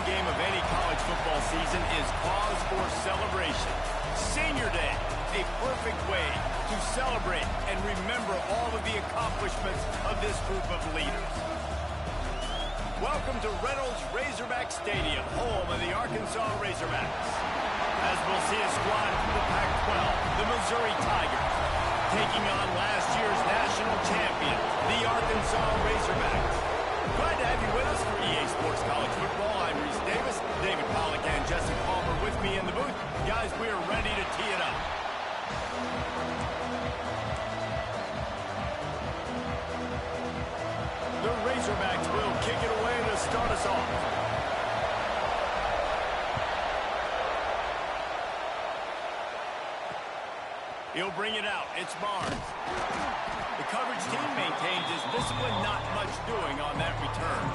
game of any college football season is cause for celebration. Senior Day, a perfect way to celebrate and remember all of the accomplishments of this group of leaders. Welcome to Reynolds Razorback Stadium, home of the Arkansas Razorbacks. As we'll see a squad from the Pac-12, the Missouri Tigers, taking on last year's national champion, the Arkansas Razorbacks. Glad to have you with us for EA Sports College Football. I'm Reese Davis, David Pollack and Jesse Palmer with me in the booth. Guys, we are ready to tee it up. The Razorbacks will kick it away to start us off. He'll bring it out. It's Barnes. The coverage team maintains his discipline, not much doing on that return.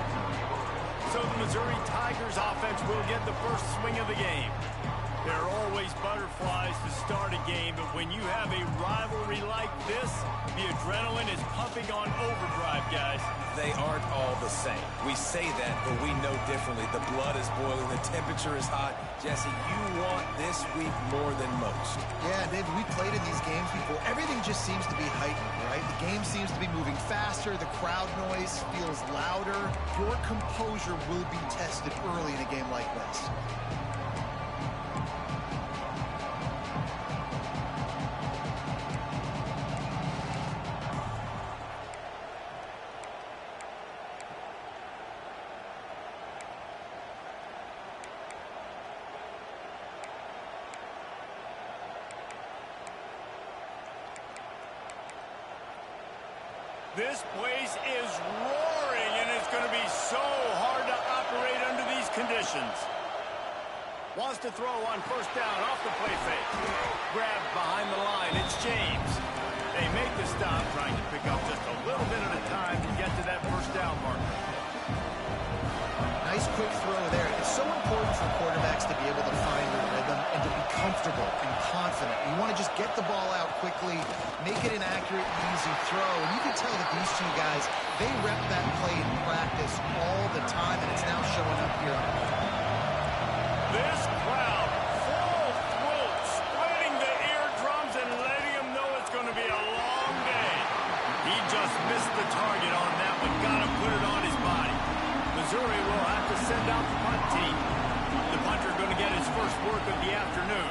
So the Missouri Tigers offense will get the first swing of the game. There are always butterflies to start a game, but when you have a rivalry like this, the adrenaline is pumping on overdrive, guys. They aren't all the same. We say that, but we know differently. The blood is boiling. The temperature is hot. Jesse, you want this week more than most. Yeah, David, we played in these games before. Everything just seems to be heightened, right? The game seems to be moving faster. The crowd noise feels louder. Your composure will be tested early in a game like this. This place is roaring, and it's going to be so hard to operate under these conditions. Wants to throw on first down off the play fake. Grabbed behind the line. It's James. They make the stop, trying to pick up just a little bit at a time to get to that first down marker. Nice quick throw there. It's so important for quarterbacks to be able to find their rhythm and to be comfortable and confident. You want to just get the ball out quickly, make it an accurate, easy throw. And you can tell that these two guys, they rep that play in practice all the time, and it's now showing up here on the field. This crowd, full throat, splitting the eardrums and letting them know it's going to be a long day. He just missed the target on that one. Got to put it on his body. Missouri will have to send out the punt team. The punter going to get his first work of the afternoon.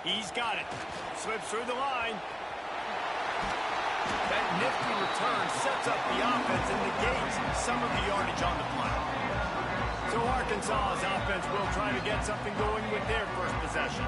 He's got it. Slips through the line. That nifty return sets up the offense and negates some of the yardage on the punt. So Arkansas's offense will try to get something going with their first possession.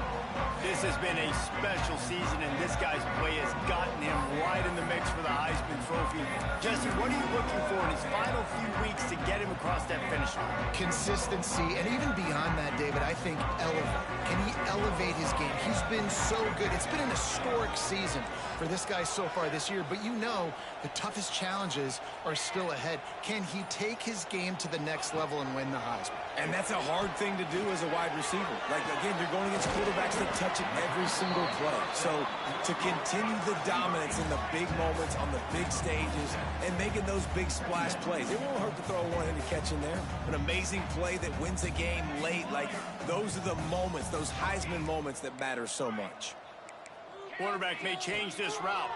This has been a special season, and this guy's play has gotten him right in the mix for the Heisman Trophy. Jesse, what are you looking for in his final few weeks to get him across that finish line? Consistency, and even beyond that, David, I think elevate. Can he elevate his game? He's been so good. It's been an historic season for this guy so far this year, but you know the toughest challenges are still ahead. Can he take his game to the next level and win the Heisman? And that's a hard thing to do as a wide receiver. Like, again, you're going against quarterbacks that touch it every single play. So to continue the dominance in the big moments on the big stages and making those big splash plays, it won't hurt to throw a one-handed catch in there. An amazing play that wins a game late. Like, those are the moments, those Heisman moments that matter so much. Quarterback may change this route.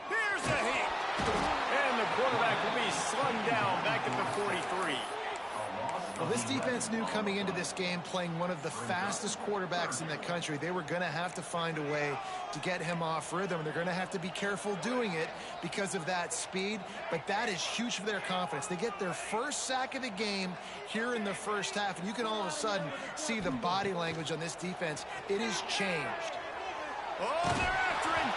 Here's a hit. And the quarterback will be slung down back at the 43. Well, this defense knew coming into this game, playing one of the fastest quarterbacks in the country, they were going to have to find a way to get him off rhythm. They're going to have to be careful doing it because of that speed, but that is huge for their confidence. They get their first sack of the game here in the first half, and you can all of a sudden see the body language on this defense. It has changed. Oh, they're after him.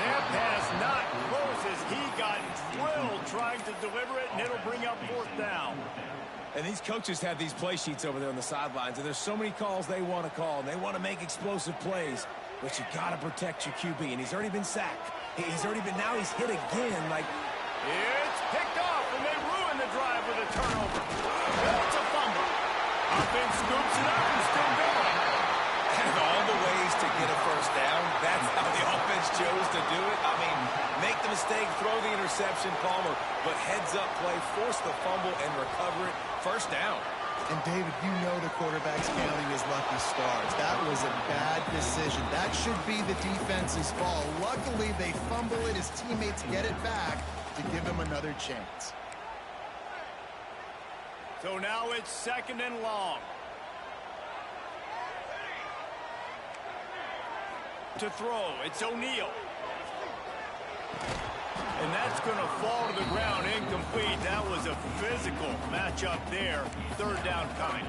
That pass not close as he got drilled trying to deliver it, and it'll bring up fourth down. And these coaches have these play sheets over there on the sidelines, and there's so many calls they want to call, and they want to make explosive plays, but you got to protect your QB, and he's already been sacked. Now he's hit again, like... It's picked off, and they ruin the drive with a turnover. It's a fumble. Offense scoops it up and still going. Of all the ways to get a first down, that's how the offense chose to do it. I mean, make the mistake, throw the interception, Palmer, but heads-up play, force the fumble, and recover it. First down. And, David, you know the quarterback's counting his lucky stars. That was a bad decision. That should be the defense's fault. Luckily, they fumble it. His teammates get it back to give him another chance. So now it's 2nd and long. To throw, it's O'Neal. And that's going to fall to the ground incomplete. That was a physical matchup there. 3rd down coming.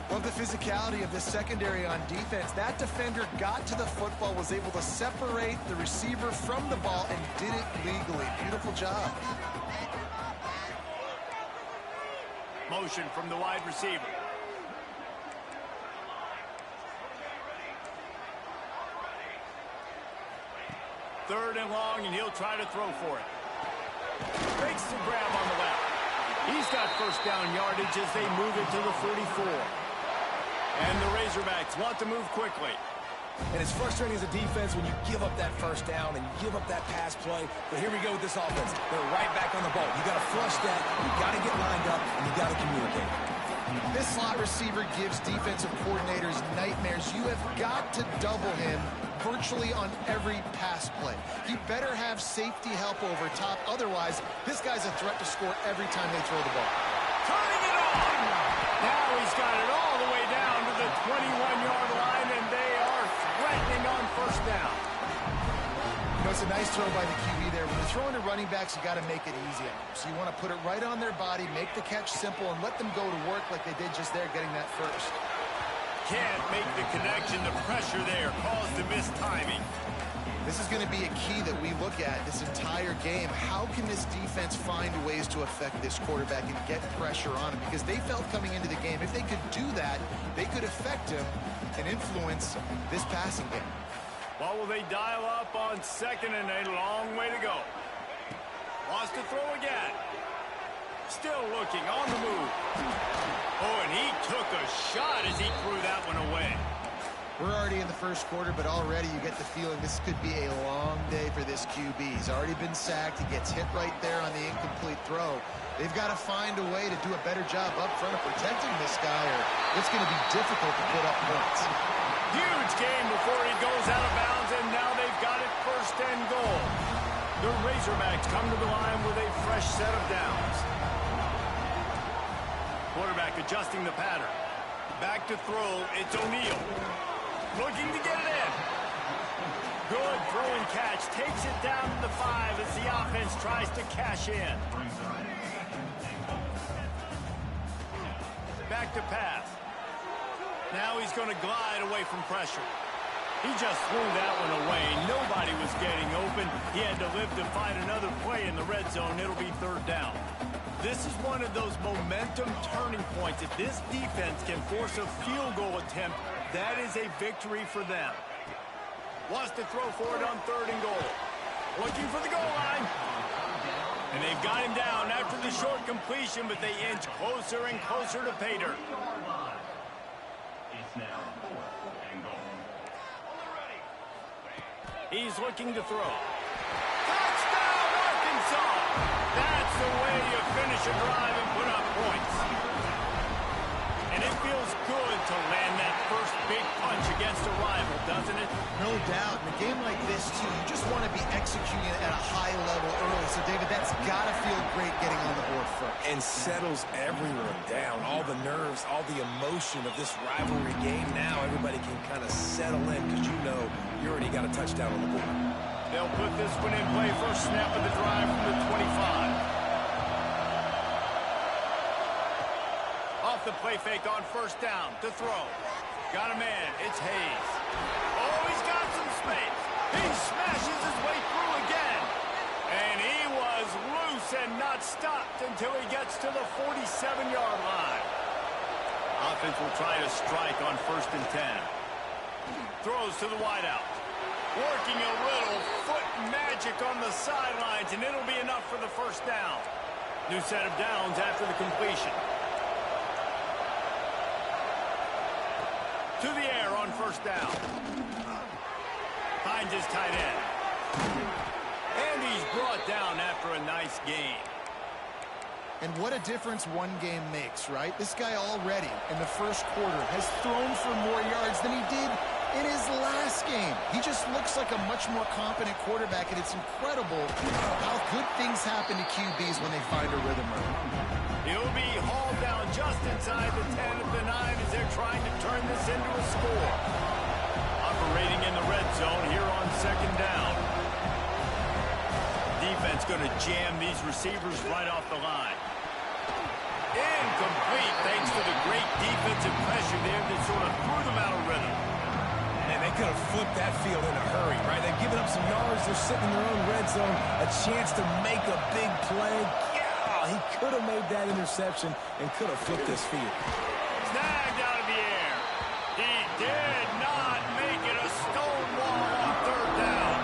Love the physicality of the secondary on defense. That defender got to the football, was able to separate the receiver from the ball, and did it legally. Beautiful job. Motion from the wide receiver. Third and long, and he'll try to throw for it. Makes the grab on the left. He's got first down yardage as they move it to the 44. And the Razorbacks want to move quickly. And it's frustrating as a defense when you give up that first down and you give up that pass play. But here we go with this offense. They're right back on the ball. You got to flush that. You got to get lined up, and you got to communicate. This slot receiver gives defensive coordinators nightmares. You have got to double him virtually on every pass play. He better have safety help over top. Otherwise, this guy's a threat to score every time they throw the ball. Turning it on! Now he's got it all the way down to the 21-yard line, and they are threatening on first down. You know, it's a nice throw by the QB there. When you're throwing to running backs, you got to make it easy on them. So you want to put it right on their body, make the catch simple, and let them go to work like they did just there, getting that first. Can't make the connection. The pressure there caused the missed timing. This is going to be a key that we look at this entire game. How can this defense find ways to affect this quarterback and get pressure on him? Because they felt coming into the game, if they could do that, they could affect him and influence this passing game. Well, will they dial up on 2nd and a long way to go? Wants to throw again. Still looking on the move. Oh, and he took a shot as he threw that one away. We're already in the first quarter, but already you get the feeling this could be a long day for this QB. He's already been sacked. He gets hit right there on the incomplete throw. They've got to find a way to do a better job up front of protecting this guy, or it's going to be difficult to put up points. Huge game before he goes out of bounds, and now they've got it 1st and goal. The Razorbacks come to the line with a fresh set of downs. Quarterback adjusting the pattern. Back to throw, it's O'Neal. Looking to get it in. Good throwing catch. Takes it down to the 5 as the offense tries to cash in. Back to pass. Now he's going to glide away from pressure. He just threw that one away. Nobody was getting open. He had to live to find another play in the red zone. It'll be 3rd down. This is one of those momentum turning points. If this defense can force a field goal attempt, that is a victory for them. Wants to throw for it on 3rd and goal. Looking for the goal line. And they've got him down after the short completion, but they inch closer and closer to pay dirt. He's looking to throw. Touchdown, Arkansas! That's the way you finish a drive and put up points. And it feels good to land that first big punch against a rival, doesn't it? No doubt. In a game like this, too, you just want to be executing at a high level early. So, David, that's got to feel great getting on the board first. And settles everyone down. All the nerves, all the emotion of this rivalry game. Now everybody can kind of settle in because you know you already got a touchdown on the board. They'll put this one in play. First snap of the drive from the 25. Off the play fake on 1st down to throw. Got a man. It's Hayes. Oh, he's got some space. He smashes his way through again. And he was loose and not stopped until he gets to the 47-yard line. Offense will try to strike on 1st and 10. Throws to the wideout. Working a little foot magic on the sidelines, and it'll be enough for the 1st down. New set of downs after the completion. To the air on first down. Finds his tight end. And he's brought down after a nice gain. And what a difference one game makes, right? This guy already in the first quarter has thrown for more yards than he did in his last game. He just looks like a much more competent quarterback, and it's incredible how good things happen to QBs when they find a rhythm. He'll be hauled down just inside the 10 of the 9 as they're trying to turn this into a score. Operating in the red zone here on second down. Defense going to jam these receivers right off the line. Incomplete thanks to the great defensive pressure there that sort of threw them out of rhythm. And they could have flipped that field in a hurry, right? They've given up some yards. They're sitting in their own red zone. A chance to make a big play. Yeah, he could have made that interception and could have flipped this field. Snagged out of the air. He did not make it a stone wall on third down.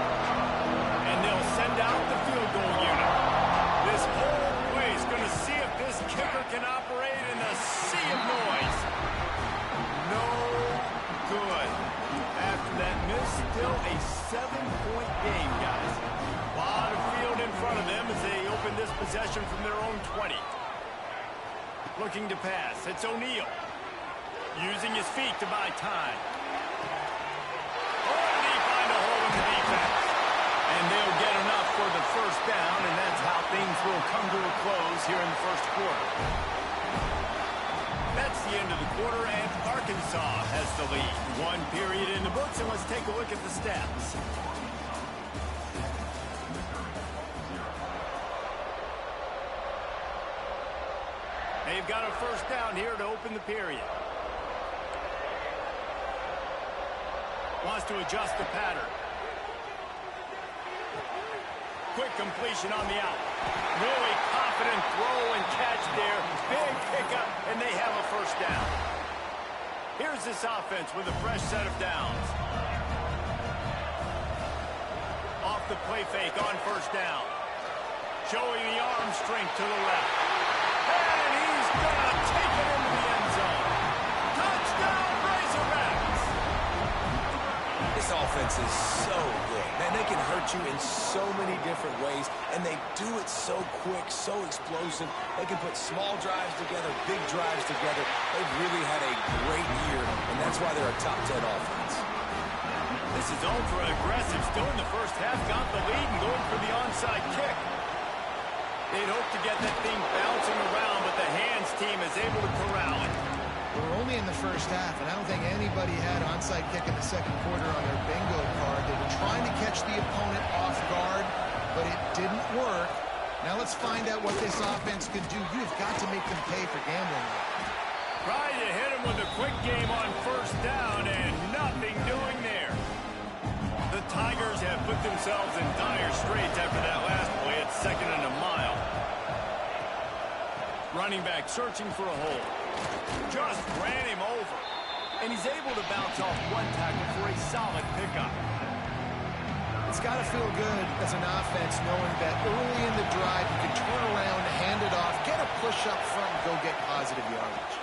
And they'll send out the field goal unit. This whole place going to see if this kicker can operate in a sea of noise. No good. After that miss, still a 7-point game, guys. A lot of field in front of them as they open this possession from their own 20. Looking to pass. It's O'Neal. Using his feet to buy time. Oh, did he find a hole in the defense? And they'll get enough for the first down, and that's how things will come to a close here in the first quarter. That's the end of the quarter, and Arkansas has the lead. One period in the books, and let's take a look at the stats. They've got a first down here to open the period. Wants to adjust the pattern. Quick completion on the out. Really confident throw and catch there. Big pickup, and they have a first down. Here's this offense with a fresh set of downs. Off the play fake on first down. Showing the arm strength to the left. And he's going to take it into the end zone. Touchdown, Razorbacks! This offense is so good. Man, they can hurt you in so many different ways, and they do it so quick, so explosive. They can put small drives together, big drives together. They've really had a great year, and that's why they're a top 10 offense. This is ultra-aggressive. Still in the first half, got the lead and going for the onside kick. They'd hope to get that thing bouncing around, but the hands team is able to corral it. We're only in the first half, and I don't think anybody had onside kick in the second quarter on their bingo card. They were trying to catch the opponent off guard, but it didn't work. Now let's find out what this offense can do. You've got to make them pay for gambling. Trying to hit him with a quick game on first down, and nothing doing there. The Tigers have put themselves in dire straits after that last play. It's second and a mile. Running back searching for a hole. Just ran him over. And he's able to bounce off one tackle for a solid pickup. It's got to feel good as an offense knowing that early in the drive you can turn around, hand it off, get a push up front, and go get positive yardage.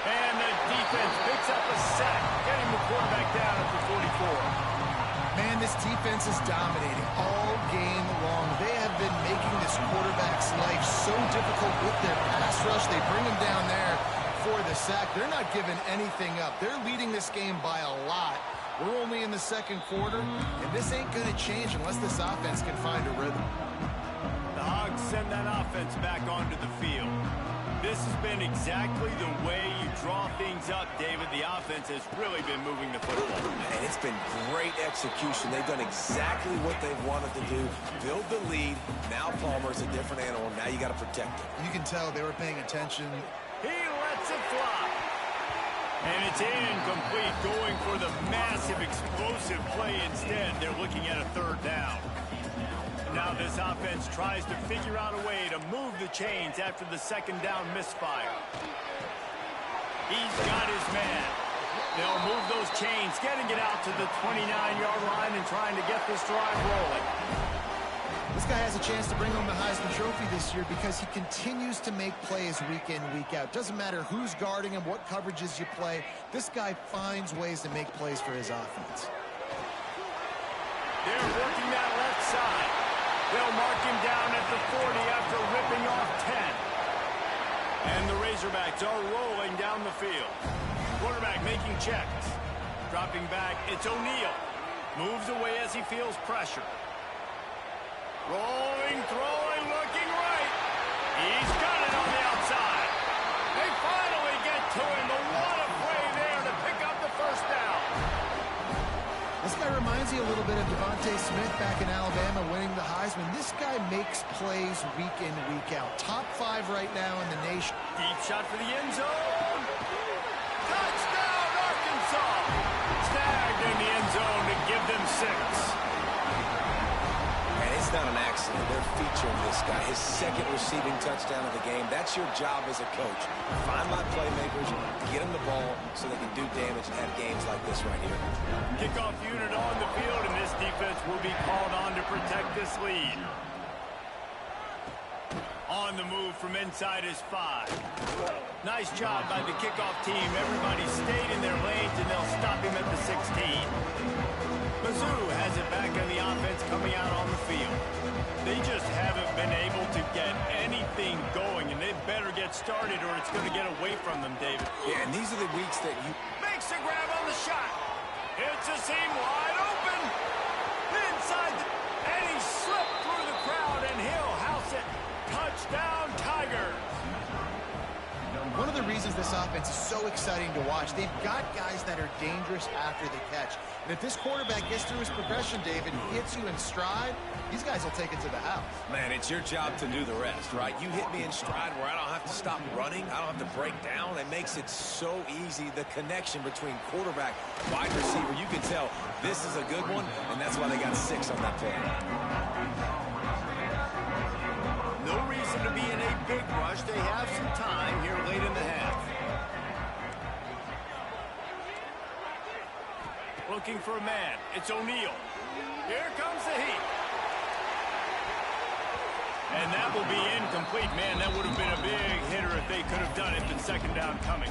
And the defense picks up a sack, getting the quarterback down at the 44. Man, this defense is dominating all game long. They have been making this quarterback's life so difficult with their pass rush. They bring him down there for the sack. They're not giving anything up. They're leading this game by a lot. We're only in the second quarter, and this ain't going to change unless this offense can find a rhythm. The Hogs send that offense back onto the field. This has been exactly the way you draw things up, David. The offense has really been moving the football. And it's been great execution. They've done exactly what they've wanted to do. Build the lead. Now Palmer's a different animal. Now you got to protect him. You can tell they were paying attention. He lets it fly. And it's incomplete, going for the massive explosive play instead. They're looking at a third down. Now this offense tries to figure out a way to move the chains after the second down misfire. He's got his man. They'll move those chains, getting it out to the 29-yard line and trying to get this drive rolling. This guy has a chance to bring home the Heisman Trophy this year because he continues to make plays week in, week out. Doesn't matter who's guarding him, what coverages you play. This guy finds ways to make plays for his offense. They're working that left side. They'll mark him down at the 40 after ripping off 10. And the Razorbacks are rolling down the field. Quarterback making checks. Dropping back, it's O'Neal. Moves away as he feels pressure. Rolling, throwing, looking right. He's got it on the outside. They finally get to him, but what a play there to pick up the first down. This guy reminds you a little bit of Devontae Smith back in Alabama winning the Heisman. This guy makes plays week in, week out. Top 5 right now in the nation. Deep shot for the end zone. Touchdown, Arkansas. Snagged in the end zone to give them 6. And it's not an accident. They're featuring this guy. His second receiving touchdown of the game. That's your job as a coach. Find my playmakers, get them the ball so they can do damage and have games like this right here. Kickoff unit on the field, and this defense will be called on to protect this lead. On the move from inside is 5. Nice job by the kickoff team. Everybody stayed in their lanes, and they'll stop him at the 16. Mizzou has it back on the offense coming out on the field. They just haven't been able to get anything going, and they better get started or it's going to get away from them, David. Yeah, and these are the weeks that you... Makes a grab on the shot. It's a seam wide open. Inside the... And he slipped through the crowd, and he'll house it. Touchdown, Tigers. One of the reasons this offense is so exciting to watch, they've got guys that are dangerous after the catch. And if this quarterback gets through his progression, David, hits you in stride, these guys will take it to the house. Man, it's your job to do the rest, right? You hit me in stride where I don't have to stop running. I don't have to break down. It makes it so easy, the connection between quarterback, wide receiver. You can tell this is a good one, and that's why they got 6 on that play. No reason to be in a big rush. They have some time here late in the half. Looking for a man. It's O'Neal. Here comes the heat. And that will be incomplete. Man, that would have been a big hitter if they could have done it. The second down coming.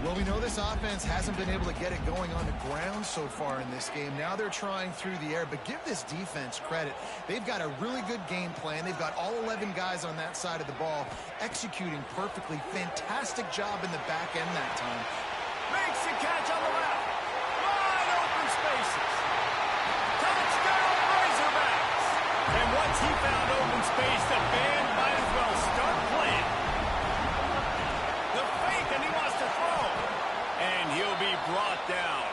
Well, we know this offense hasn't been able to get it going on the ground so far in this game. Now they're trying through the air, but give this defense credit. They've got a really good game plan. They've got all 11 guys on that side of the ball executing perfectly. Fantastic job in the back end that time. Makes the catch on the left. Wide open spaces. Touchdown, Razorbacks. And once he found open space, the band might as well start playing. The fake, and he wants to throw. And he'll be brought down.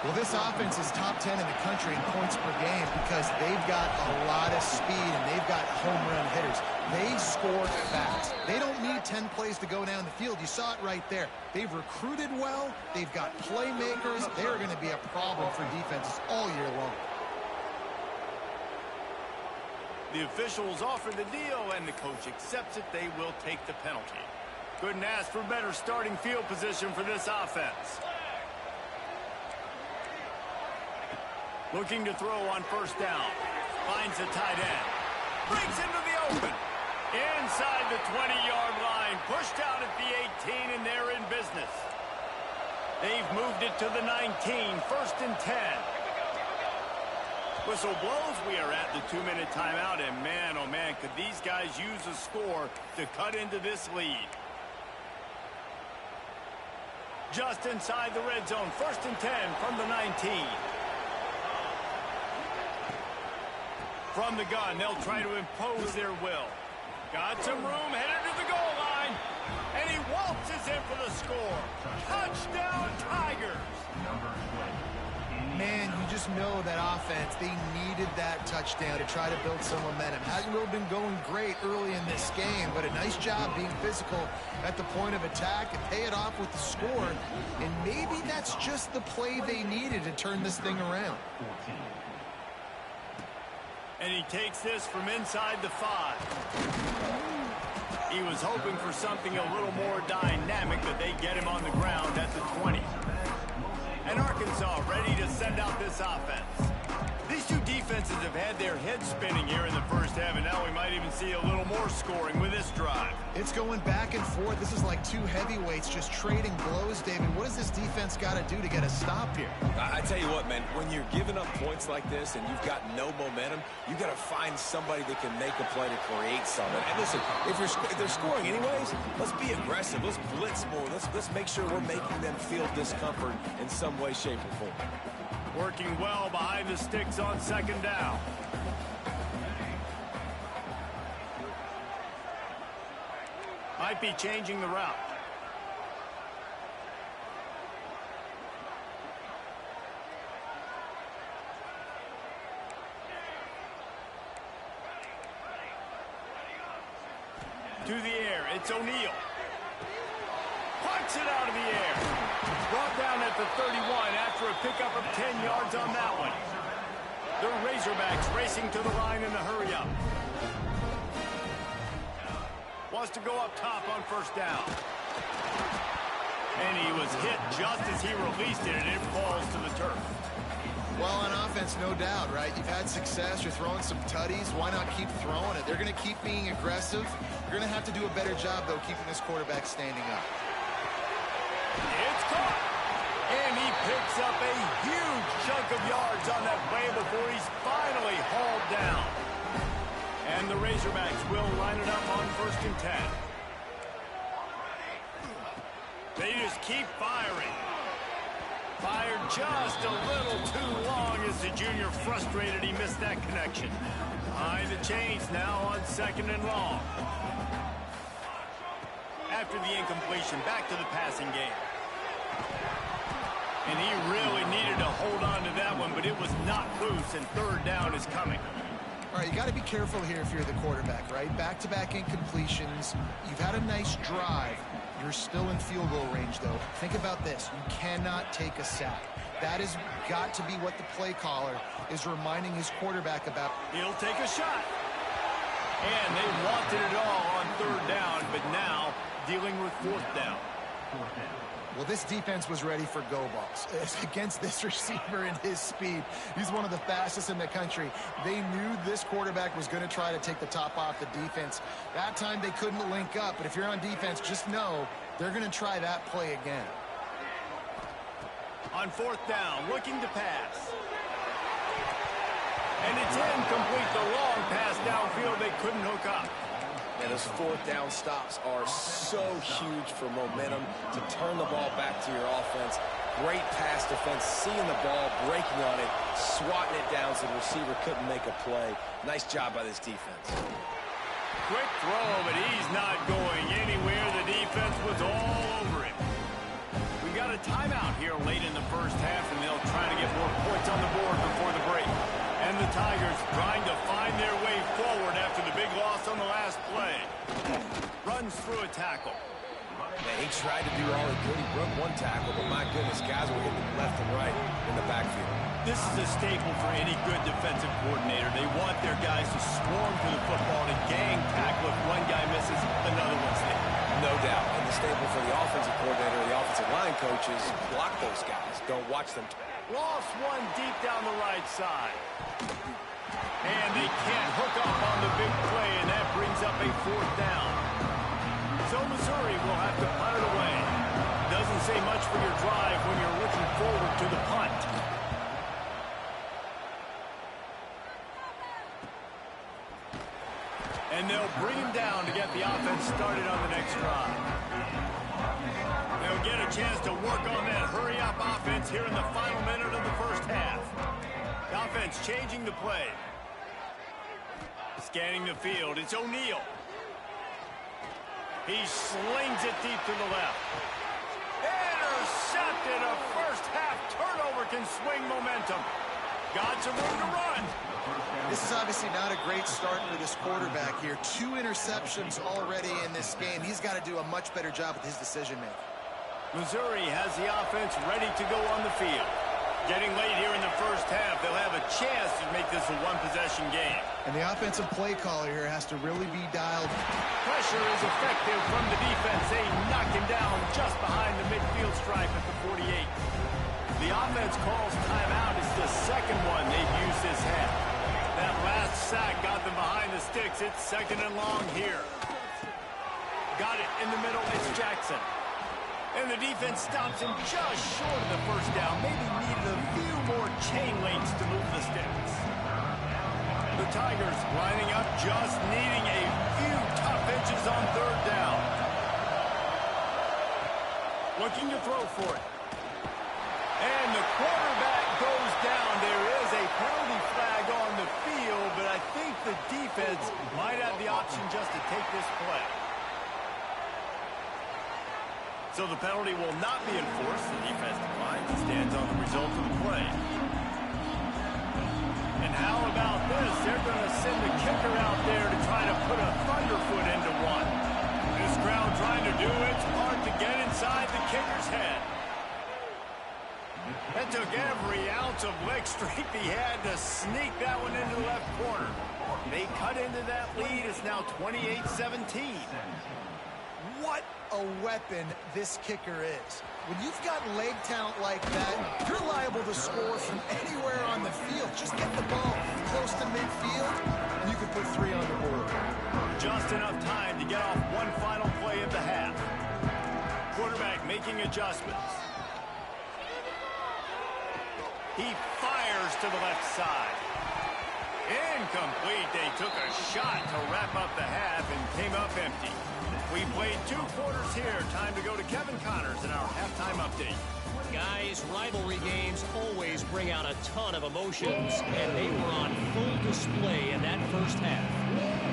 Well, this offense is top 10 in the country in points per game because they've got a lot of speed and they've got home run hitters. They score fast. They don't need 10 plays to go down the field. You saw it right there. They've recruited well. They've got playmakers. They're going to be a problem for defenses all year long. The officials offer the deal, and the coach accepts it. They will take the penalty. Couldn't ask for better starting field position for this offense. Looking to throw on first down. Finds a tight end. Breaks into the open. Inside the 20-yard line. Pushed out at the 18, and they're in business. They've moved it to the 19. First and 10. Whistle blows. We are at the 2-minute timeout, and man, oh man, could these guys use a score to cut into this lead. Just inside the red zone. First and 10 from the 19. From the gun, they'll try to impose their will. Got some room, headed to the goal line. And he waltzes in for the score. Touchdown, Tigers. Man, you just know that offense, they needed that touchdown to try to build some momentum. Hasn't really been going great early in this game, but a nice job being physical at the point of attack and pay it off with the score. And maybe that's just the play they needed to turn this thing around. And he takes this from inside the 5. He was hoping for something a little more dynamic, but they get him on the ground at the 20. And Arkansas ready to send out this offense. These two defenses have had their heads spinning here in the first half, and now we might even see a little more scoring with this drive. It's going back and forth. This is like two heavyweights just trading blows, David. What does this defense got to do to get a stop here? I tell you what, man, when you're giving up points like this and you've got no momentum, you got to find somebody that can make a play to create something. And listen, if they're scoring anyways, let's be aggressive. Let's blitz more. Let's make sure we're making them feel discomfort in some way, shape, or form. Working well behind the sticks on second down. Might be changing the route. To the air, it's O'Neal. Punts it out of the air. Brought down at the 31 after a pickup of 10 yards on that one. The Razorbacks racing to the line in the hurry-up. Wants to go up top on first down. And he was hit just as he released it, and it falls to the turf. Well, on offense, no doubt, right? You've had success. You're throwing some tutties. Why not keep throwing it? They're going to keep being aggressive. You're going to have to do a better job, though, keeping this quarterback standing up. It's caught. And he picks up a huge chunk of yards on that play before he's finally hauled down. And the Razorbacks will line it up on 1st and 10. They just keep firing. Fired just a little too long as the junior frustrated he missed that connection. Behind the chains now on 2nd and long. After the incompletion, back to the passing game. And he really needed to hold on to that one, but it was not loose, and 3rd down is coming. All right, you got to be careful here if you're the quarterback, right? Back-to-back incompletions. You've had a nice drive. You're still in field goal range, though. Think about this. You cannot take a sack. That has got to be what the play caller is reminding his quarterback about. He'll take a shot. And they wanted it all on 3rd down, but now dealing with 4th down. Well, this defense was ready for go balls. Against this receiver and his speed, he's one of the fastest in the country. They knew this quarterback was going to try to take the top off the defense. That time they couldn't link up, but if you're on defense, just know they're going to try that play again. On 4th down, looking to pass. And it's incomplete. The long pass downfield, they couldn't hook up. And those 4th down stops are so huge for momentum to turn the ball back to your offense. Great pass defense, seeing the ball, breaking on it, swatting it down so the receiver couldn't make a play. Nice job by this defense. Quick throw, but he's not going anywhere. The defense was all over him. We got a timeout here late in the first half, and they'll try to get more points on the board before the break. And the Tigers trying to find their way forward after the big loss on the last play. Runs through a tackle. Man, he tried to do all he could. He broke one tackle, but my goodness, guys were hitting left and right in the backfield. This is a staple for any good defensive coordinator. They want their guys to swarm to the football and gang tackle. If one guy misses, another one's there. No doubt. And the staple for the offensive coordinator, the offensive line coaches, block those guys. Don't watch them. Lost one deep down the right side. And they can't hook up on the big play, and that brings up a 4th down. So Missouri will have to punt it away. Doesn't say much for your drive when you're looking forward to the punt. And they'll bring him down to get the offense started on the next drive. They'll get a chance to work on that hurry-up offense here in the final minute of the first half. The offense changing the play. Scanning the field, it's O'Neal. He slings it deep to the left. Intercepted. A first-half turnover can swing momentum. Got some room to run. This is obviously not a great start for this quarterback here. 2 interceptions already in this game. He's got to do a much better job with his decision-making. Missouri has the offense ready to go on the field. Getting late here in the first half, they'll have a chance to make this a one-possession game. And the offensive play caller here has to really be dialed. Pressure is effective from the defense. They knock him down just behind the midfield stripe at the 48. The offense calls timeout. It's the second one they've used this half. That last sack got them behind the sticks. It's 2nd and long here. Got it in the middle. It's Jackson. And the defense stops him just short of the first down. Maybe needed a few more chain links to move the sticks. The Tigers lining up, just needing a few tough inches on 3rd down. Looking to throw for it. And the quarterback goes down. There is a penalty flag on the field, but I think the defense might have the option just to take this play. So the penalty will not be enforced. The defense declines and stands on the result of the play. And how about this? They're going to send the kicker out there to try to put a thunderfoot into one. This crowd trying to do its part to get inside the kicker's head. That took every ounce of leg strength he had to sneak that one into the left corner. They cut into that lead. It's now 28-17. What a weapon this kicker is. When you've got leg talent like that, you're liable to score from anywhere on the field. Just get the ball close to midfield, and you can put 3 on the board. Just enough time to get off one final play of the half. Quarterback making adjustments. He fires to the left side. Incomplete. They took a shot to wrap up the half and came up empty. We played 2 quarters here. Time to go to Kevin Connors in our halftime update. Guys, rivalry games always bring out a ton of emotions, and they were on full display in that first half.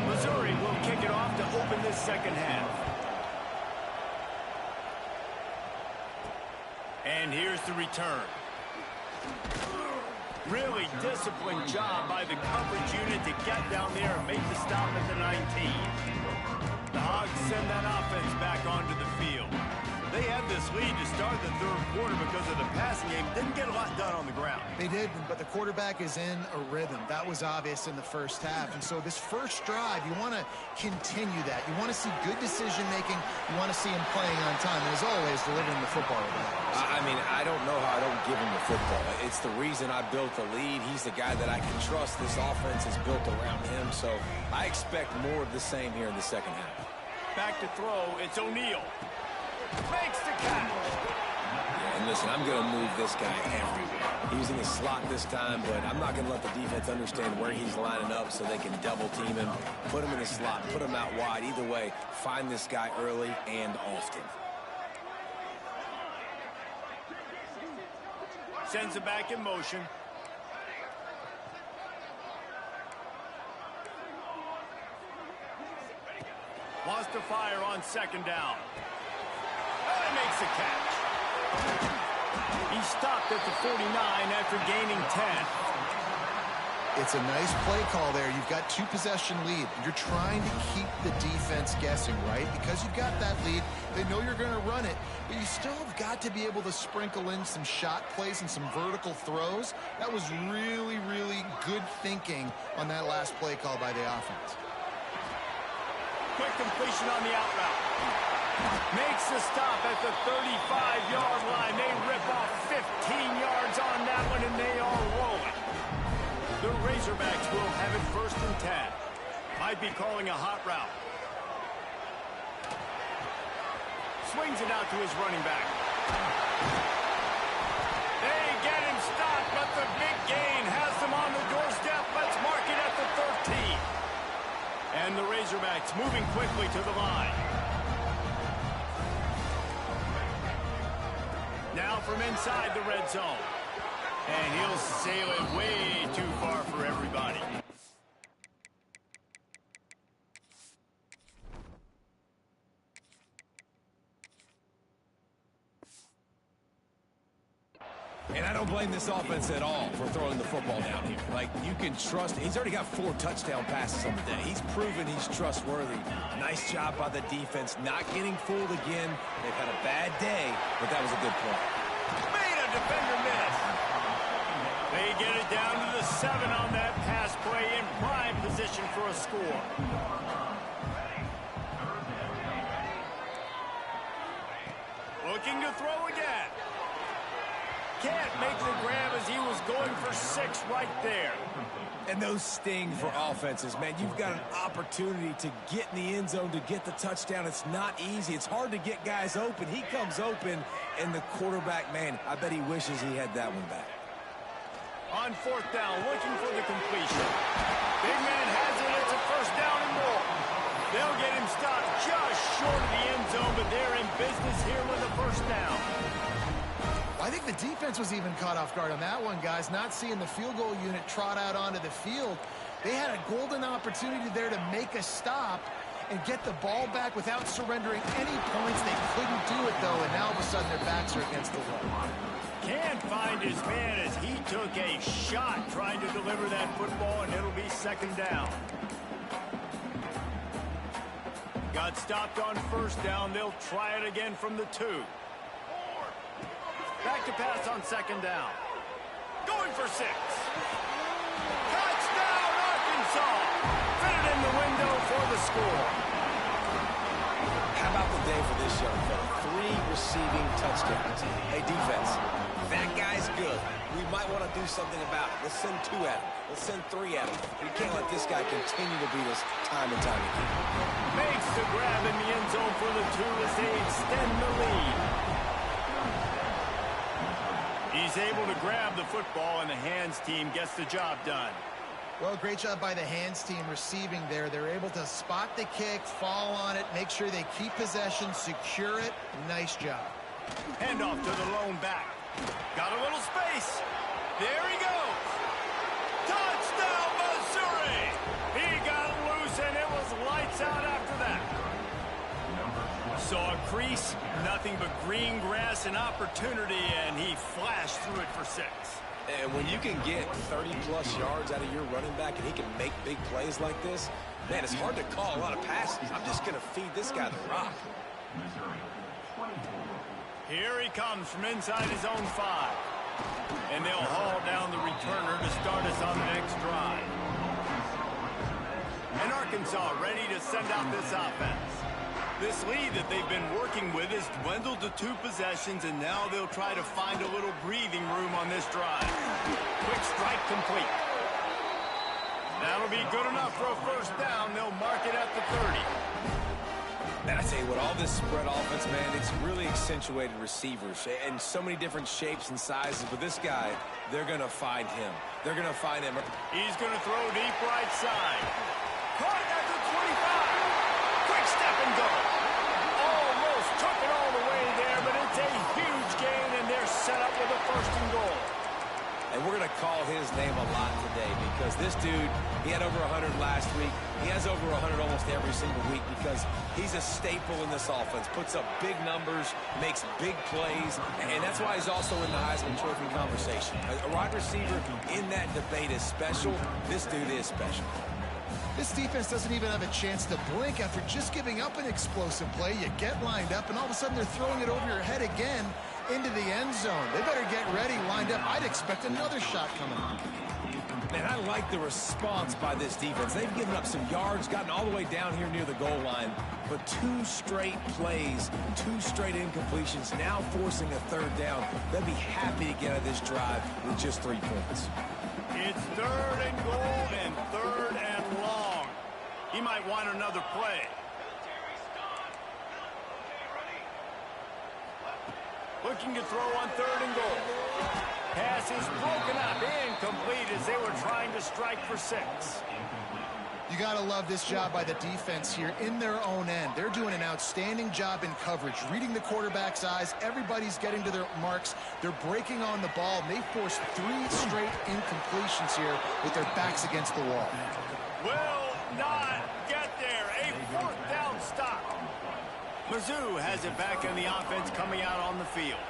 Missouri will kick it off to open this second half. And here's the return. Really disciplined job by the coverage unit to get down there and make the stop at the 19. The Hogs send that offense back onto the field. They had this lead to start the 3rd quarter because of the passing game. Didn't get a lot done on the ground. They did, but the quarterback is in a rhythm. That was obvious in the first half. And so this first drive, you want to continue that. You want to see good decision-making. You want to see him playing on time. And as always, delivering the football. I mean, I don't know how I don't give him the football. It's the reason I built the lead. He's the guy that I can trust. This offense is built around him. So I expect more of the same here in the second half. Back to throw. It's O'Neal. Makes the catch. Yeah, and listen, I'm going to move this guy everywhere. He's in the slot this time, but I'm not going to let the defense understand where he's lining up so they can double team him, put him in the slot, put him out wide. Either way, find this guy early and often. Sends it back in motion. Wants to fire on 2nd down. Oh, he makes the catch. He stopped at the 49 after gaining 10. It's a nice play call there. You've got 2-possession lead. You're trying to keep the defense guessing, right? Because you've got that lead, they know you're going to run it, but you still have got to be able to sprinkle in some shot plays and some vertical throws. That was really, really good thinking on that last play call by the offense. Quick completion on the out route. Makes the stop at the 35-yard line. They rip off 15 yards on that one, and they are rolling. The Razorbacks will have it 1st and 10. Might be calling a hot route. Swings it out to his running back. They get him stopped, but the big gain has them on the doorstep. Let's mark it at the 13. And the Razorbacks moving quickly to the line. Now from inside the red zone. And he'll sail it way too far for everybody. And I don't blame this offense at all for throwing the football down here. Like, you can trust. He's already got 4 touchdown passes on the day. He's proven he's trustworthy. Nice job by the defense, not getting fooled again. They've had a bad day, but that was a good play. Made a defender miss. They get it down to the 7 on that pass play, in prime position for a score. Looking to throw again. Can't make the grab as he was going for 6 right there. And those sting for offenses, man. You've got an opportunity to get in the end zone, to get the touchdown. It's not easy. It's hard to get guys open. He comes open, and the quarterback, man, I bet he wishes he had that one back. On 4th down, looking for the completion. Big man has it. It's a 1st down and more. They'll get him stopped just short of the end zone, but they're in business here with a 1st down. I think the defense was even caught off guard on that one, guys. Not seeing the field goal unit trot out onto the field. They had a golden opportunity there to make a stop and get the ball back without surrendering any points. They couldn't do it, though, and now all of a sudden their backs are against the wall. Can't find his man as he took a shot trying to deliver that football, and it'll be 2nd down. Got stopped on 1st down. They'll try it again from the 2. Back to pass on 2nd down. Going for 6. Touchdown, Arkansas. Fit it in the window for the score. How about the day for this young fella? 3 receiving touchdowns. Hey, defense, that guy's good. We might want to do something about it. Let's send 2 at him. Let's send 3 at him. We can't let this guy continue to beat us time and time again. Makes the grab in the end zone for the 2 as they extend the lead. He's able to grab the football, and the hands team gets the job done. Well, great job by the hands team receiving there. They're able to spot the kick, fall on it, make sure they keep possession, secure it. Nice job. Handoff to the lone back. Got a little space. There he goes. Touchdown, Missouri. He got loose, and it was lights out after that. Saw a crease, nothing but green grass and opportunity, and he flashed through it for 6. And when you can get 30-plus yards out of your running back and he can make big plays like this, man, it's hard to call a lot of passes. I'm just going to feed this guy the rock. Here he comes from inside his own 5. And they'll haul down the returner to start us on the next drive. And Arkansas ready to send out this offense. This lead that they've been working with has dwindled to 2 possessions, and now they'll try to find a little breathing room on this drive. Quick strike complete. That'll be good enough for a 1st down. They'll mark it at the 30. And I tell you what, all this spread offense, man, it's really accentuated receivers and so many different shapes and sizes. But this guy, they're going to find him. They're going to find him. He's going to throw deep right side. Caught at the 25. Quick step and go. Almost took it all the way there, but it's a huge gain, and they're set up with a 1st and goal. And we're going to call his name a lot today because this dude, he had over 100 last week. He has over 100 almost every single week because he's a staple in this offense. Puts up big numbers, makes big plays, and that's why he's also in the Heisman Trophy conversation. A wide receiver in that debate is special. This dude is special. This defense doesn't even have a chance to blink after just giving up an explosive play. You get lined up, and all of a sudden they're throwing it over your head again into the end zone. They better get ready, lined up. I'd expect another shot coming up. Man, I like the response by this defense. They've given up some yards, gotten all the way down here near the goal line, but 2 straight plays, 2 straight incompletions, now forcing a 3rd down. They'll be happy to get out of this drive with just 3 points. It's 3rd and goal and 3rd and long. He might want another play. Looking to throw on 3rd and goal. Pass is broken up, incomplete as they were trying to strike for 6. You got to love this job by the defense here in their own end. They're doing an outstanding job in coverage, reading the quarterback's eyes. Everybody's getting to their marks. They're breaking on the ball, and they forced 3 straight incompletions here with their backs against the wall. Will not get there. A 4th down stop. Mizzou has it back in the offense coming out on the field.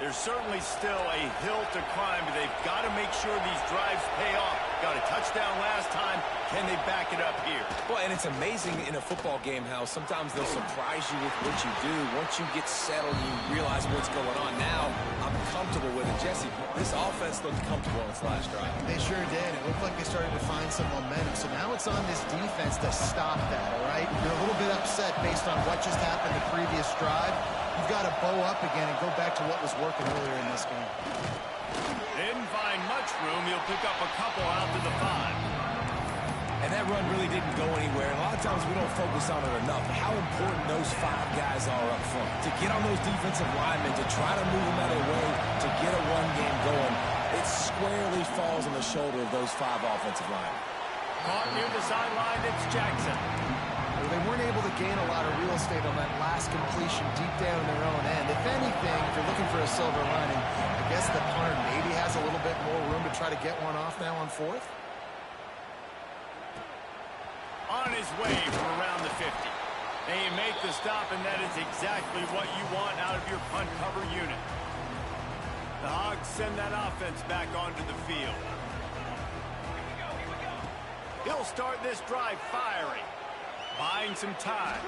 There's certainly still a hill to climb, but they've got to make sure these drives pay off. Got a touchdown last time. Can they back it up here? Well, and it's amazing in a football game how sometimes they'll surprise you with what you do. Once you get settled, you realize what's going on. Now, I'm comfortable with it. Jesse, this offense looked comfortable on its last drive. They sure did. It looked like they started to find some momentum. So now it's on this defense to stop that, all right? You're a little bit upset based on what just happened the previous drive. you've got to bow up again and go back to what was working earlier in this game. Didn't find much room. He'll pick up a couple out to the 5. And that run really didn't go anywhere. A lot of times we don't focus on it enough. How important those 5 guys are up front. To get on those defensive linemen, to try to move them out of the way, to get a run game going, it squarely falls on the shoulder of those 5 offensive linemen. Caught near the sideline, it's Jackson. Well, they weren't able to gain a lot of real estate on that last completion deep down in their own end. If anything, if you're looking for a silver lining, I guess the punter maybe has a little bit more room to try to get one off now on 4th. On his way from around the 50. They make the stop, and that is exactly what you want out of your punt cover unit. The Hogs send that offense back onto the field. He'll start this drive firing, buying some time.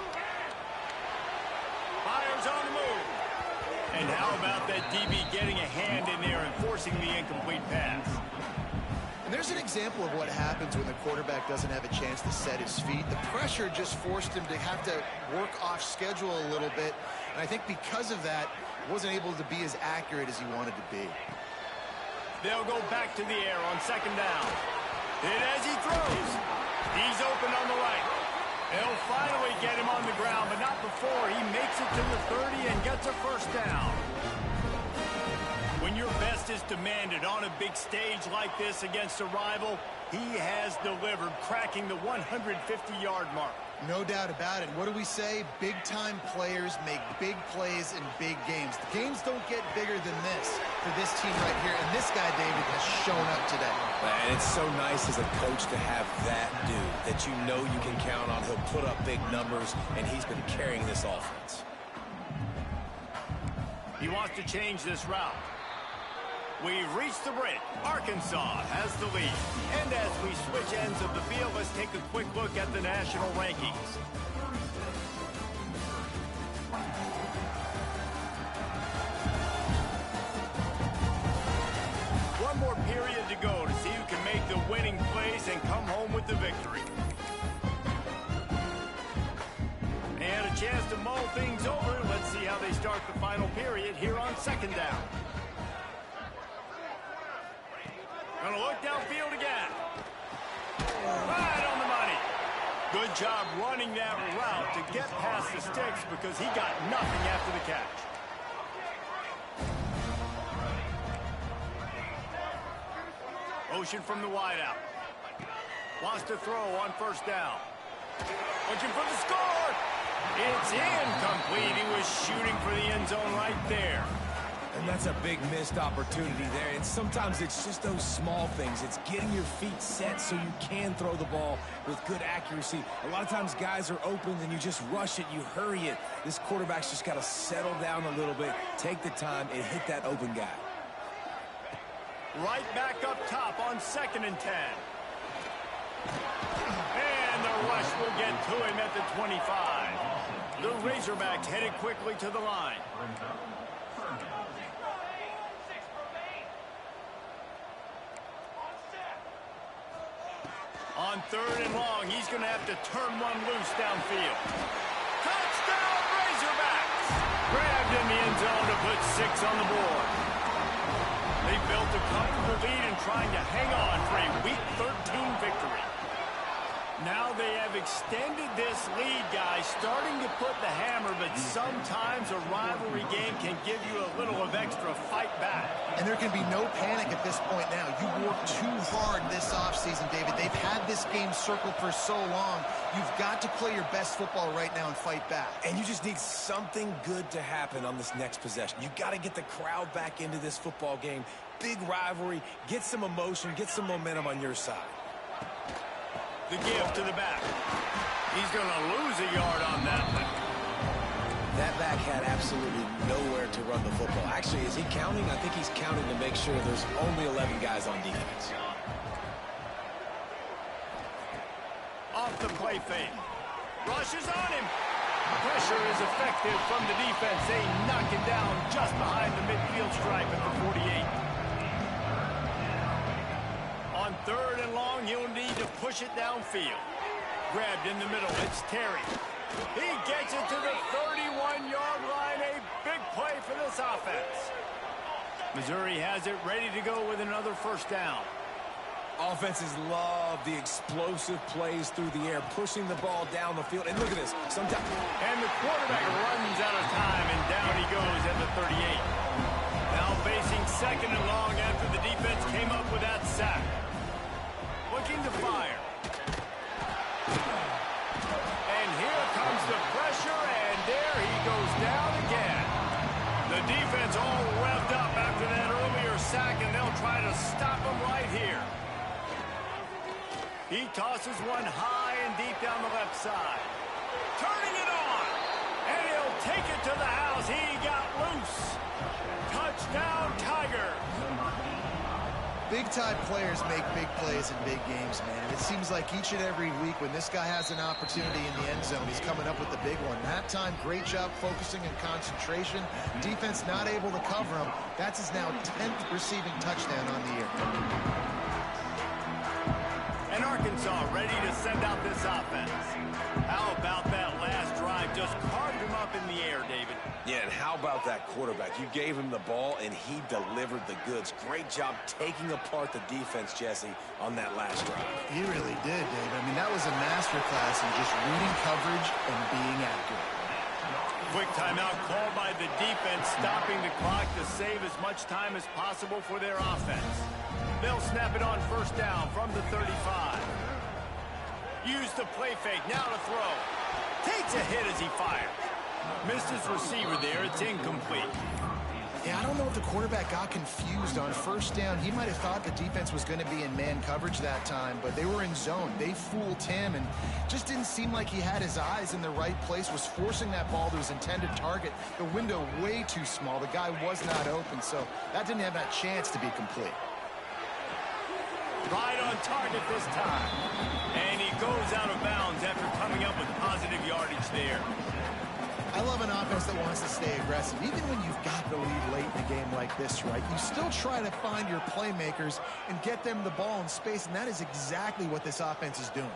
Fires on the move. And how about that DB getting a hand in there and forcing the incomplete pass? And there's an example of what happens when the quarterback doesn't have a chance to set his feet. The pressure just forced him to have to work off schedule a little bit. And I think because of that, wasn't able to be as accurate as he wanted to be. They'll go back to the air on 2nd down. And as he throws, he's open on the right. They'll finally get him on the ground, but not before he makes it to the 30 and gets a 1st down. When your best is demanded on a big stage like this against a rival, he has delivered, cracking the 150-yard mark. No doubt about it. What do we say? Big-time players make big plays in big games. The games don't get bigger than this for this team right here, and this guy, David, has shown up today. And it's so nice as a coach to have that dude that you know you can count on. He'll put up big numbers, and he's been carrying this offense. He wants to change this route. We've reached the break. Arkansas has the lead. And as we switch ends of the field, let's take a quick look at the national rankings. One more period to go to see who can make the winning plays and come home with the victory. And a chance to mull things over. Let's see how they start the final period here on 2nd down. Gonna look downfield again. Right on the money. Good job running that route to get past the sticks because he got nothing after the catch. Motion from the wideout. Wants to throw on 1st down. Looking for the score. It's incomplete. He was shooting for the end zone right there. And that's a big missed opportunity there. And sometimes it's just those small things. It's getting your feet set so you can throw the ball with good accuracy. A lot of times guys are open and you just rush it, you hurry it. This quarterback's just got to settle down a little bit, take the time, and hit that open guy. Right back up top on 2nd and 10. And the rush will get to him at the 25. The Razorbacks headed quickly to the line. On 3rd and long, he's going to have to turn one loose downfield. Touchdown, Razorbacks! Grabbed in the end zone to put 6 on the board. They built a comfortable lead and trying to hang on for a Week 13 victory. Now they have extended this lead, guys, starting to put the hammer, but sometimes a rivalry game can give you a little of extra fight back. And there can be no panic at this point now. You worked too hard this offseason, David. They've had this game circled for so long. You've got to play your best football right now and fight back. And you just need something good to happen on this next possession. You got to get the crowd back into this football game. Big rivalry. Get some emotion. Get some momentum on your side. The give to the back. He's going to lose a yard on that one. That back had absolutely nowhere to run the football. Actually, is he counting? I think he's counting to make sure there's only 11 guys on defense. Off the play fake. Rushes on him. Pressure is effective from the defense. They knock him down just behind the midfield stripe at the 48. On 3rd and long, he'll need to push it downfield. Grabbed in the middle, it's Terry. He gets it to the 31-yard line, a for this offense. Missouri has it ready to go with another first down. Offenses love the explosive plays through the air, pushing the ball down the field. And look at this. Sometimes. And the quarterback runs out of time, and down he goes at the 38. Now facing second and long after the defense came up with that sack. Looking to fire. And here comes the pressure, and there he goes down again. The defense all revved up after that earlier sack, and they'll try to stop him right here. He tosses one high and deep down the left side. Turning it on. And he'll take it to the house. He got loose. Touchdown, Tiger. Big-time players make big plays in big games, man. And it seems like each and every week when this guy has an opportunity in the end zone, he's coming up with the big one. That time, great job focusing and concentration. Defense not able to cover him. That's his now 10th receiving touchdown on the year. And Arkansas ready to send out this offense. How about that last drive? Just carved him up in the air, David. Yeah, and how about that quarterback? You gave him the ball, and he delivered the goods. Great job taking apart the defense, Jesse, on that last drive. He really did, David. I mean, that was a masterclass in just reading coverage and being accurate. Quick timeout called by the defense, stopping the clock to save as much time as possible for their offense. They'll snap it on first down from the 35. Use the play fake, now to throw. Takes a hit as he fires. Missed his receiver there, it's incomplete. Yeah, I don't know if the quarterback got confused on first down. He might have thought the defense was going to be in man coverage that time, but they were in zone. They fooled him and just didn't seem like he had his eyes in the right place, was forcing that ball to his intended target. The window way too small. The guy was not open, so that didn't have that chance to be complete. Right on target this time. And he goes out of bounds after coming up with positive yardage there. I love an offense that wants to stay aggressive. Even when you've got the lead late in a game like this, right, you still try to find your playmakers and get them the ball in space, and that is exactly what this offense is doing.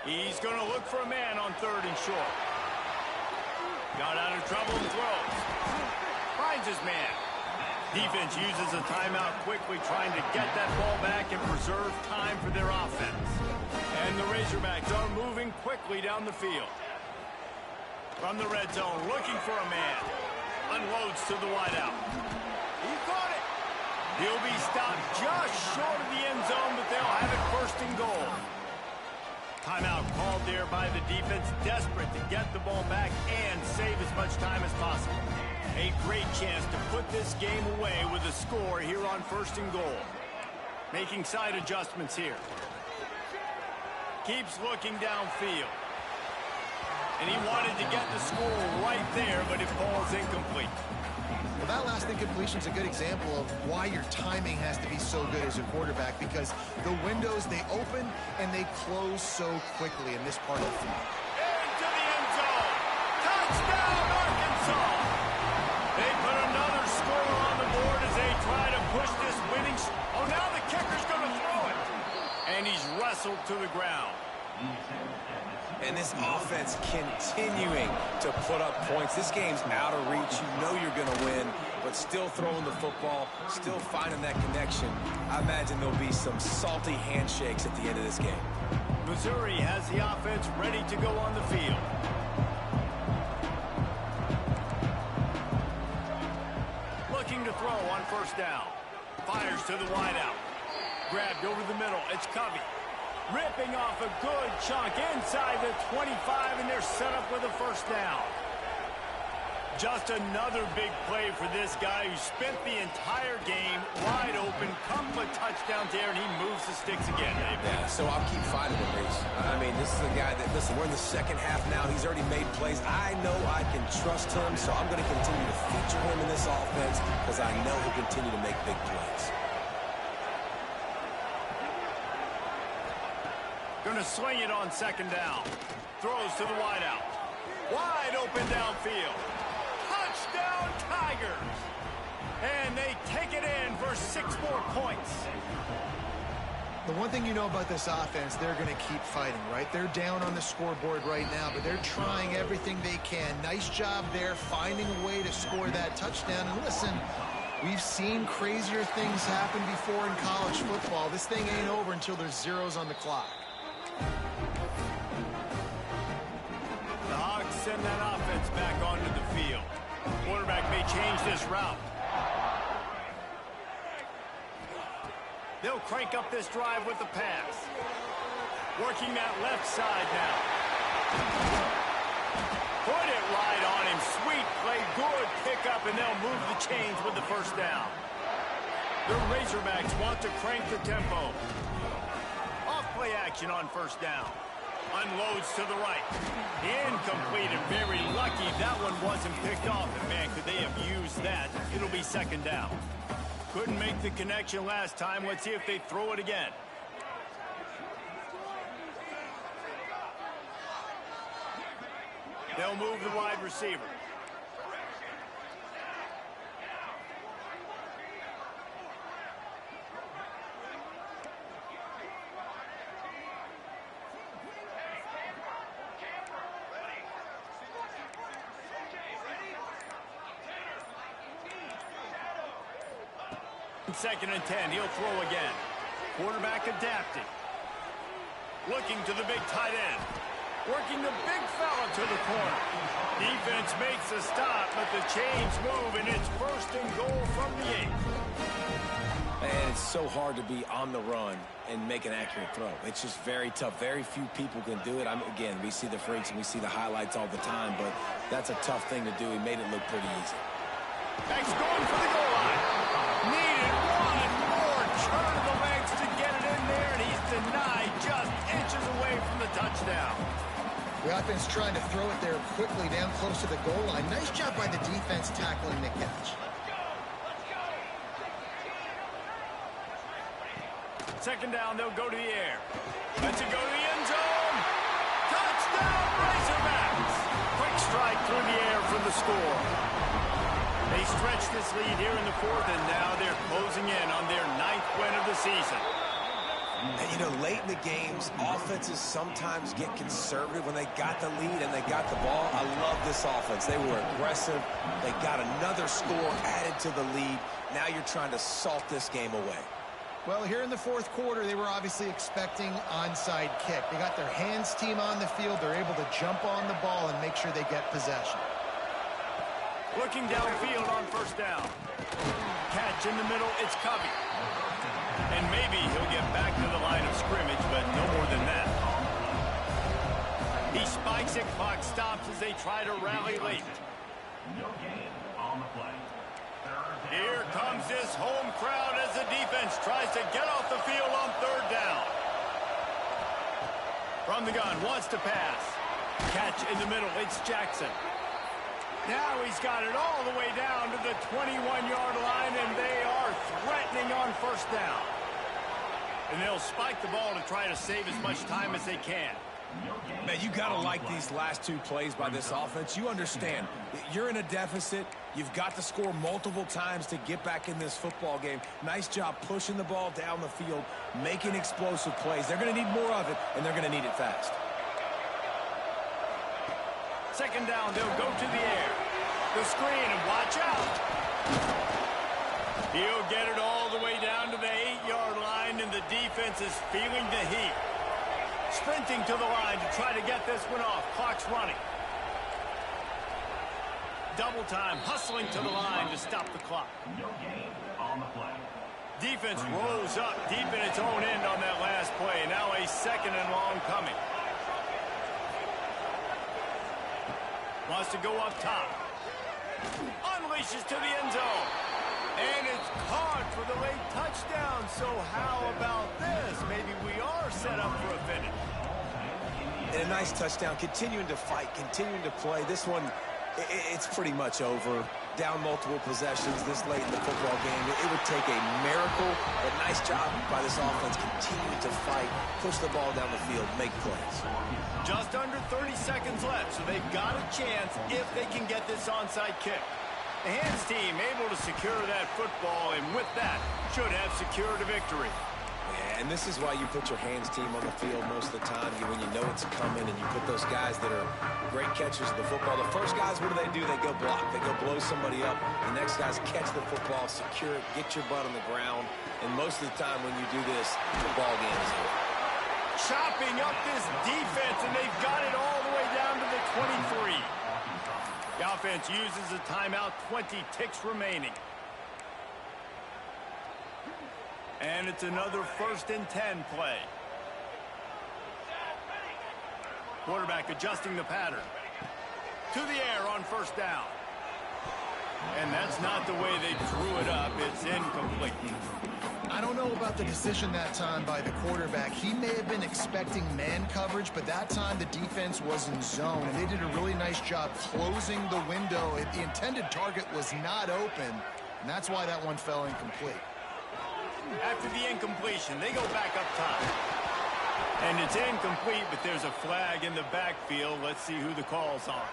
He's going to look for a man on third and short. Got out of trouble and throws. Finds his man. Defense uses a timeout quickly, trying to get that ball back and preserve time for their offense. And the Razorbacks are moving quickly down the field. From the red zone, looking for a man. Unloads to the wideout. He caught it. He'll be stopped just short of the end zone, but they'll have it first and goal. Timeout called there by the defense, desperate to get the ball back and save as much time as possible. A great chance to put this game away with a score here on first and goal. Making side adjustments here. Keeps looking downfield. And he wanted to get the score right there, but it falls incomplete. Well, that last incompletion is a good example of why your timing has to be so good as a quarterback, because the windows, they open and they close so quickly in this part of the field. Into the end zone. Touchdown, Arkansas. They put another score on the board as they try to push this winning. Oh, now the kicker's going to throw it. And he's wrestled to the ground. And this offense continuing to put up points. This game's out of reach. You know you're going to win, but still throwing the football, still finding that connection. I imagine there'll be some salty handshakes at the end of this game. Missouri has the offense ready to go on the field. Looking to throw on first down. Fires to the wideout. Grabbed over the middle. It's Covey. Ripping off a good chunk inside the 25, and they're set up with a first down. Just another big play for this guy who spent the entire game wide open. Couple of touchdowns there, and he moves the sticks again, David. Yeah, so I'll keep fighting him, Reese. I mean, this is a guy that, listen, we're in the second half now. He's already made plays. I know I can trust him, so I'm going to continue to feature him in this offense because I know he'll continue to make big plays. Going to swing it on second down. Throws to the wideout. Wide open downfield. Touchdown, Tigers. And they take it in for 6 more points. The one thing you know about this offense, they're going to keep fighting, right? They're down on the scoreboard right now, but they're trying everything they can. Nice job there, finding a way to score that touchdown. And listen, we've seen crazier things happen before in college football. This thing ain't over until there's zeros on the clock. The Hogs send that offense back onto the field. Quarterback may change this route. They'll crank up this drive with the pass. Working that left side now. Put it right on him. Sweet play. Good pickup, and they'll move the chains with the first down. The Razorbacks want to crank the tempo. Off play action on first down. Unloads to the right. Incomplete and very lucky that one wasn't picked off. And man, could they have used that? It'll be second down. Couldn't make the connection last time. Let's see if they throw it again. They'll move the wide receiver. Second and 10. He'll throw again. Quarterback adapting. Looking to the big tight end. Working the big fella to the corner. Defense makes a stop, but the chains move, and it's first and goal from the 8. And it's so hard to be on the run and make an accurate throw. It's just very tough. Very few people can do it. Again, we see the freaks and we see the highlights all the time, but that's a tough thing to do. He made it look pretty easy. X going for the goal line. Needed one more turn of the legs to get it in there, and he's denied just inches away from the touchdown. The offense trying to throw it there quickly down close to the goal line. Nice job by the defense tackling the catch. Second down, they'll go to the air. Let's it go to the end zone. Touchdown, Razorbacks. Quick strike through the air for the score. They stretch this lead here in the fourth, and now they're closing in on their 9th win of the season. And, you know, late in the games, offenses sometimes get conservative when they got the lead and they got the ball. I love this offense. They were aggressive. They got another score added to the lead. Now you're trying to salt this game away. Well, here in the fourth quarter, they were obviously expecting onside kick. They got their hands team on the field. They're able to jump on the ball and make sure they get possession. Looking downfield on first down. Catch in the middle, it's Covey. And maybe he'll get back to the line of scrimmage, but no more than that. He spikes it, clock stops as they try to rally late. Here comes this home crowd as the defense tries to get off the field on third down. From the gun, wants to pass. Catch in the middle, it's Jackson. Now he's got it all the way down to the 21-yard line, and they are threatening on first down. And they'll spike the ball to try to save as much time as they can. Man, you got to like these last two plays by this offense. You understand, you're in a deficit. You've got to score multiple times to get back in this football game. Nice job pushing the ball down the field, making explosive plays. They're going to need more of it, and they're going to need it fast. Second down, they'll go to the air. The screen, and watch out. He'll get it all the way down to the 8-yard line, and the defense is feeling the heat. Sprinting to the line to try to get this one off. Clock's running. Double time, hustling to the line to stop the clock. Defense rolls up deep in its own end on that last play. Now a second and long coming. Wants to go up top. Unleashes to the end zone. And it's caught for the late touchdown. So how about this? Maybe we are set up for a finish. And a nice touchdown. Continuing to fight, continuing to play. This one, it's pretty much over. Down multiple possessions this late in the football game. It would take a miracle, but nice job by this offense continuing to fight, push the ball down the field, make plays. Just under 30 seconds left, so they've got a chance if they can get this onside kick. The hands team able to secure that football, and with that, should have secured a victory. Yeah, and this is why you put your hands team on the field most of the time when you know it's coming, and you put those guys that are great catchers of the football. The first guys, what do? They go block. They go blow somebody up. The next guys catch the football, secure it, get your butt on the ground. And most of the time when you do this, the ball game is over. Chopping up this defense, and they've got it all the way down to the 23. The offense uses a timeout, 20 ticks remaining. And it's another 1st and 10 play. Quarterback adjusting the pattern. To the air on 1st down. And that's not the way they drew it up. It's incomplete. I don't know about the decision that time by the quarterback. He may have been expecting man coverage, but that time the defense was in zone, and they did a really nice job closing the window. The intended target was not open, and that's why that one fell incomplete. After the incompletion, they go back up top. And it's incomplete, but there's a flag in the backfield. Let's see who the call's on.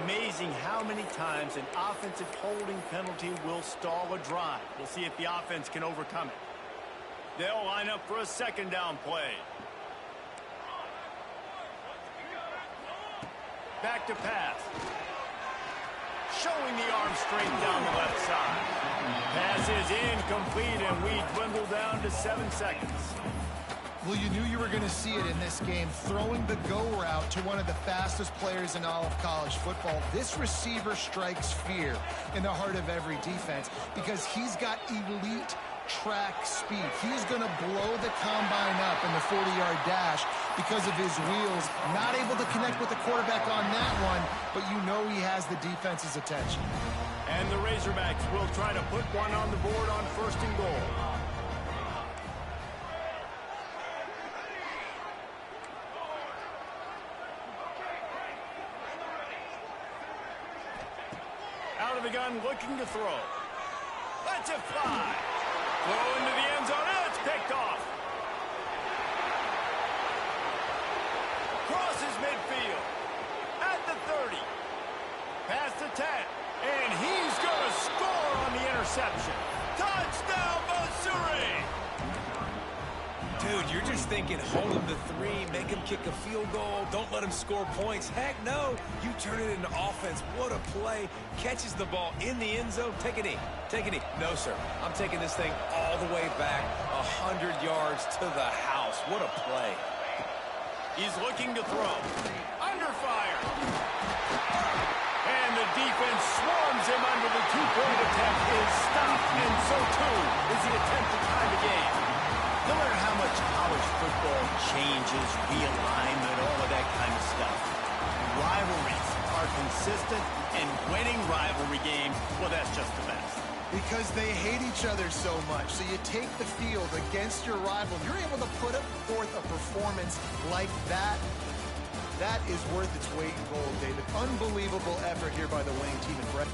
Amazing how many times an offensive holding penalty will stall a drive. We'll see if the offense can overcome it. They'll line up for a 2nd down play. Back to pass. Showing the arm straight down the left side. Pass is incomplete, and we dwindle down to 7 seconds. Well, you knew you were going to see it in this game, throwing the go route to one of the fastest players in all of college football. This receiver strikes fear in the heart of every defense because he's got elite track speed. He's going to blow the combine up in the 40-yard dash because of his wheels. Not able to connect with the quarterback on that one, but you know he has the defense's attention. And the Razorbacks will try to put one on the board on 1st and goal. Out of the gun, looking to throw. Let's it fly. Throw into the end zone. It's picked off. Crosses midfield. At the 30. Past the 10. And he's going to score on the interception. Touchdown, Missouri! Dude, you're just thinking, hold him to 3, make him kick a field goal, don't let him score points. Heck no, you turn it into offense. What a play. Catches the ball in the end zone. Take a knee. Take a knee. No, sir. I'm taking this thing all the way back 100 yards to the house. What a play. He's looking to throw. Under fire. And the defense swarms him under the 2-point attempt is stopped, and so too is the attempt to tie the game. No matter how much college football changes, realignment, all of that kind of stuff, rivalries are consistent, and winning rivalry games, well, that's just the best. Because they hate each other so much. So you take the field against your rival. You're able to put forth a performance like that. That is worth its weight in gold, David. Unbelievable effort here by the winning team. And Brett.